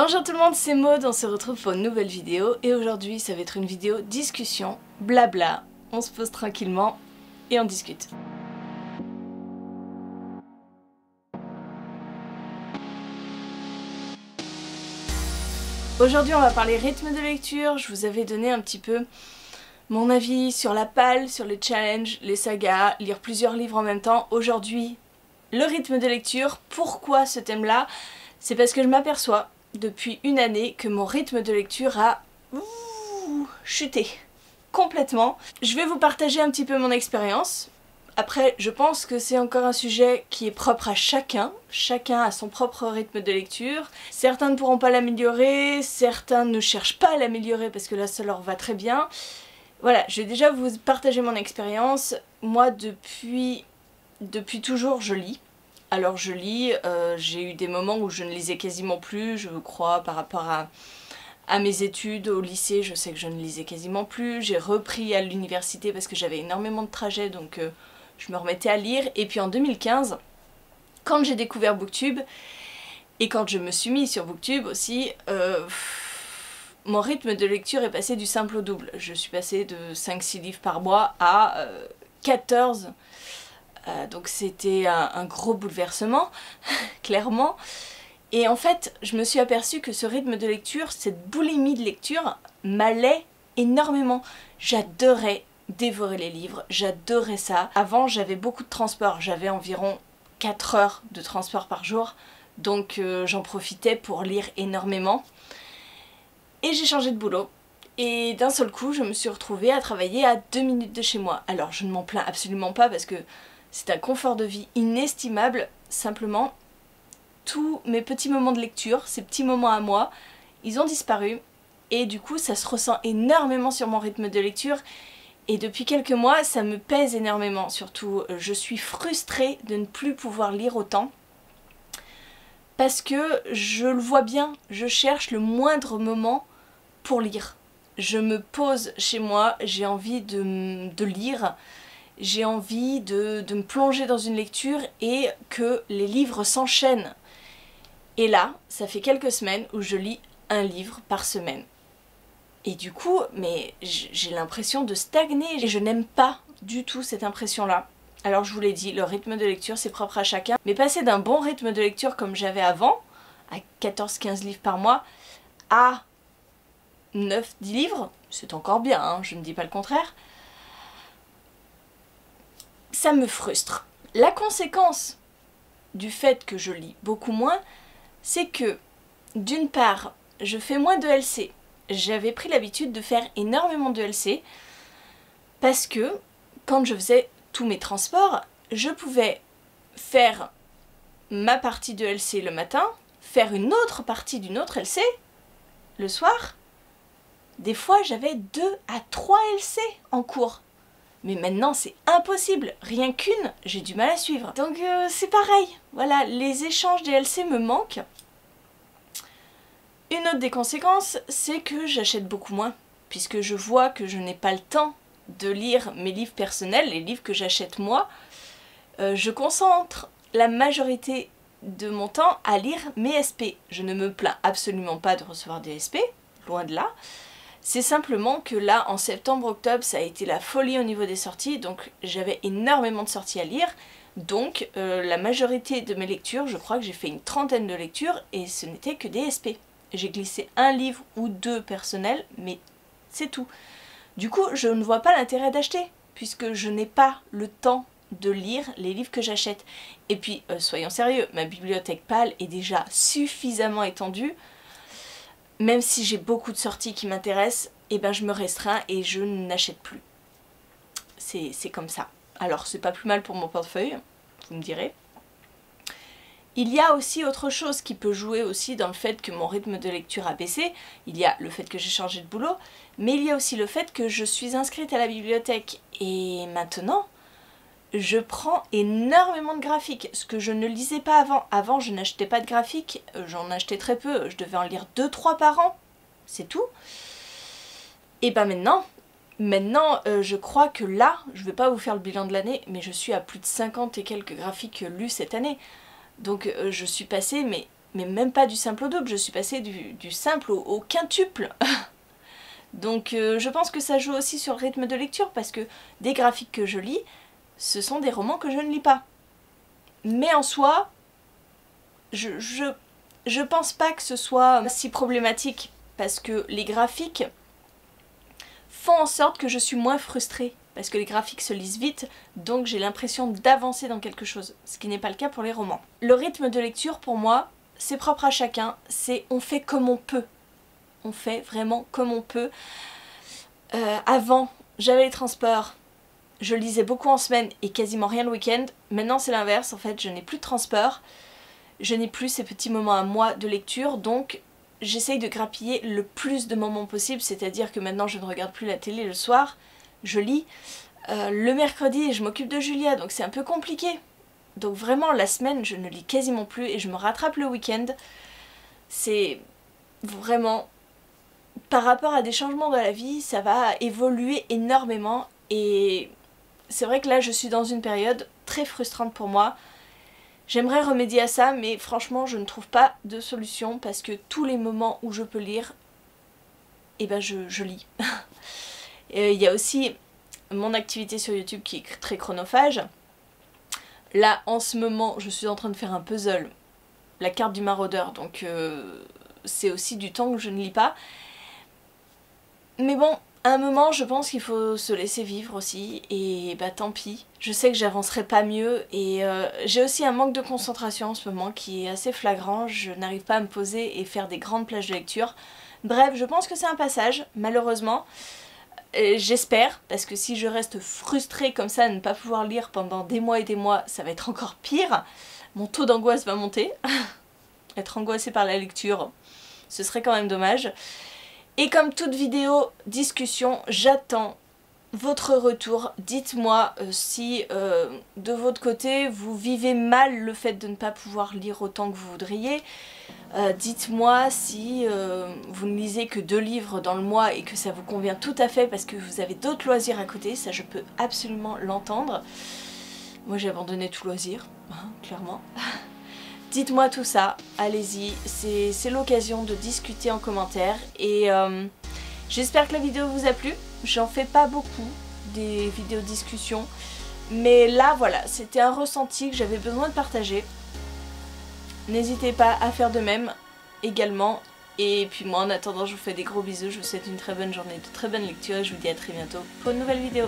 Bonjour tout le monde, c'est Maud, on se retrouve pour une nouvelle vidéo et aujourd'hui ça va être une vidéo discussion, blabla, on se pose tranquillement et on discute. Aujourd'hui on va parler rythme de lecture, je vous avais donné un petit peu mon avis sur la palle, sur les challenges, les sagas, lire plusieurs livres en même temps. Aujourd'hui, le rythme de lecture, pourquoi ce thème-là? C'est parce que je m'aperçois depuis une année que mon rythme de lecture a chuté complètement. Je vais vous partager un petit peu mon expérience. Après, je pense que c'est encore un sujet qui est propre à chacun. Chacun a son propre rythme de lecture. Certains ne pourront pas l'améliorer, certains ne cherchent pas à l'améliorer parce que là ça leur va très bien. Voilà, je vais déjà vous partager mon expérience. Moi, depuis toujours, je lis. Alors je lis, j'ai eu des moments où je ne lisais quasiment plus, je crois, par rapport à mes études au lycée, je sais que je ne lisais quasiment plus. J'ai repris à l'université parce que j'avais énormément de trajets, donc je me remettais à lire. Et puis en 2015, quand j'ai découvert Booktube, et quand je me suis mis sur Booktube aussi, mon rythme de lecture est passé du simple au double. Je suis passée de 5-6 livres par mois à 14. Donc c'était un gros bouleversement, clairement. Et en fait, je me suis aperçue que ce rythme de lecture, cette boulimie de lecture, m'allait énormément. J'adorais dévorer les livres, j'adorais ça. Avant, j'avais beaucoup de transport, j'avais environ 4 heures de transport par jour, donc j'en profitais pour lire énormément. Et j'ai changé de boulot. Et d'un seul coup, je me suis retrouvée à travailler à 2 minutes de chez moi. Alors, je ne m'en plains absolument pas parce que c'est un confort de vie inestimable. Simplement, tous mes petits moments de lecture, ces petits moments à moi, ils ont disparu. Et du coup, ça se ressent énormément sur mon rythme de lecture. Et depuis quelques mois, ça me pèse énormément. Surtout, je suis frustrée de ne plus pouvoir lire autant. Parce que je le vois bien, je cherche le moindre moment pour lire. Je me pose chez moi, j'ai envie de lire, j'ai envie de me plonger dans une lecture et que les livres s'enchaînent. Et là, ça fait quelques semaines où je lis un livre par semaine. Et du coup, mais j'ai l'impression de stagner et je n'aime pas du tout cette impression-là. Alors je vous l'ai dit, le rythme de lecture c'est propre à chacun, mais passer d'un bon rythme de lecture comme j'avais avant, à 14-15 livres par mois, à 9-10 livres, c'est encore bien, hein, je ne dis pas le contraire, ça me frustre. La conséquence du fait que je lis beaucoup moins, c'est que d'une part, je fais moins de LC. J'avais pris l'habitude de faire énormément de LC parce que quand je faisais tous mes transports, je pouvais faire ma partie de LC le matin, faire une autre partie d'une autre LC le soir. Des fois, j'avais 2 à 3 LC en cours. Mais maintenant, c'est impossible. Rien qu'une, j'ai du mal à suivre. Donc, c'est pareil. Voilà, les échanges des LC me manquent. Une autre des conséquences, c'est que j'achète beaucoup moins. Puisque je vois que je n'ai pas le temps de lire mes livres personnels, les livres que j'achète moi. Je concentre la majorité de mon temps à lire mes SP. Je ne me plains absolument pas de recevoir des SP, loin de là. C'est simplement que là, en septembre-octobre, ça a été la folie au niveau des sorties, donc j'avais énormément de sorties à lire. Donc la majorité de mes lectures, je crois que j'ai fait une trentaine de lectures et ce n'était que des SP. J'ai glissé un livre ou 2 personnels, mais c'est tout. Du coup, je ne vois pas l'intérêt d'acheter, puisque je n'ai pas le temps de lire les livres que j'achète. Et puis, soyons sérieux, ma bibliothèque PAL est déjà suffisamment étendue. Même si j'ai beaucoup de sorties qui m'intéressent, eh ben je me restreins et je n'achète plus. C'est comme ça. Alors, c'est pas plus mal pour mon portefeuille, vous me direz. Il y a aussi autre chose qui peut jouer aussi dans le fait que mon rythme de lecture a baissé. Il y a le fait que j'ai changé de boulot, mais il y a aussi le fait que je suis inscrite à la bibliothèque. Et maintenant, je prends énormément de graphiques, ce que je ne lisais pas avant. Avant, je n'achetais pas de graphiques, j'en achetais très peu, je devais en lire 2-3 par an, c'est tout. Et ben maintenant, je crois que là, je ne vais pas vous faire le bilan de l'année, mais je suis à plus de 50 et quelques graphiques lus cette année. Donc je suis passée mais mais même pas du simple au double, je suis passée du simple au quintuple. Donc je pense que ça joue aussi sur le rythme de lecture, parce que des graphiques que je lis, ce sont des romans que je ne lis pas. Mais en soi, je pense pas que ce soit si problématique, parce que les graphiques font en sorte que je suis moins frustrée, parce que les graphiques se lisent vite, donc j'ai l'impression d'avancer dans quelque chose, ce qui n'est pas le cas pour les romans. Le rythme de lecture, pour moi, c'est propre à chacun, c'est on fait comme on peut. On fait vraiment comme on peut. Avant, j'avais les transports, je lisais beaucoup en semaine et quasiment rien le week-end. Maintenant c'est l'inverse, en fait, je n'ai plus de transport, je n'ai plus ces petits moments à moi de lecture, donc j'essaye de grappiller le plus de moments possible, c'est-à-dire que maintenant je ne regarde plus la télé le soir, je lis. Le mercredi, je m'occupe de Julia, donc c'est un peu compliqué. Donc vraiment, la semaine, je ne lis quasiment plus et je me rattrape le week-end. C'est vraiment... Par rapport à des changements de la vie, ça va évoluer énormément et c'est vrai que là, je suis dans une période très frustrante pour moi. J'aimerais remédier à ça, mais franchement, je ne trouve pas de solution parce que tous les moments où je peux lire, eh ben je lis. Il y a aussi mon activité sur YouTube qui est très chronophage. Là, en ce moment, je suis en train de faire un puzzle, la carte du maraudeur, donc c'est aussi du temps que je ne lis pas. Mais bon, à un moment, je pense qu'il faut se laisser vivre aussi, et bah tant pis. Je sais que j'avancerai pas mieux, et j'ai aussi un manque de concentration en ce moment qui est assez flagrant. Je n'arrive pas à me poser et faire des grandes plages de lecture. Bref, je pense que c'est un passage, malheureusement. J'espère, parce que si je reste frustrée comme ça à ne pas pouvoir lire pendant des mois et des mois, ça va être encore pire. Mon taux d'angoisse va monter. Être angoissée par la lecture, ce serait quand même dommage. Et comme toute vidéo discussion, j'attends votre retour. Dites-moi si de votre côté vous vivez mal le fait de ne pas pouvoir lire autant que vous voudriez. Dites-moi si vous ne lisez que 2 livres dans le mois et que ça vous convient tout à fait parce que vous avez d'autres loisirs à côté, ça je peux absolument l'entendre. Moi j'ai abandonné tout loisir, hein, clairement. Dites-moi tout ça, allez-y, c'est l'occasion de discuter en commentaire et j'espère que la vidéo vous a plu. J'en fais pas beaucoup des vidéos discussion, mais là voilà, c'était un ressenti que j'avais besoin de partager. N'hésitez pas à faire de même également. Et puis moi en attendant je vous fais des gros bisous, je vous souhaite une très bonne journée, de très bonne lecture et je vous dis à très bientôt pour une nouvelle vidéo.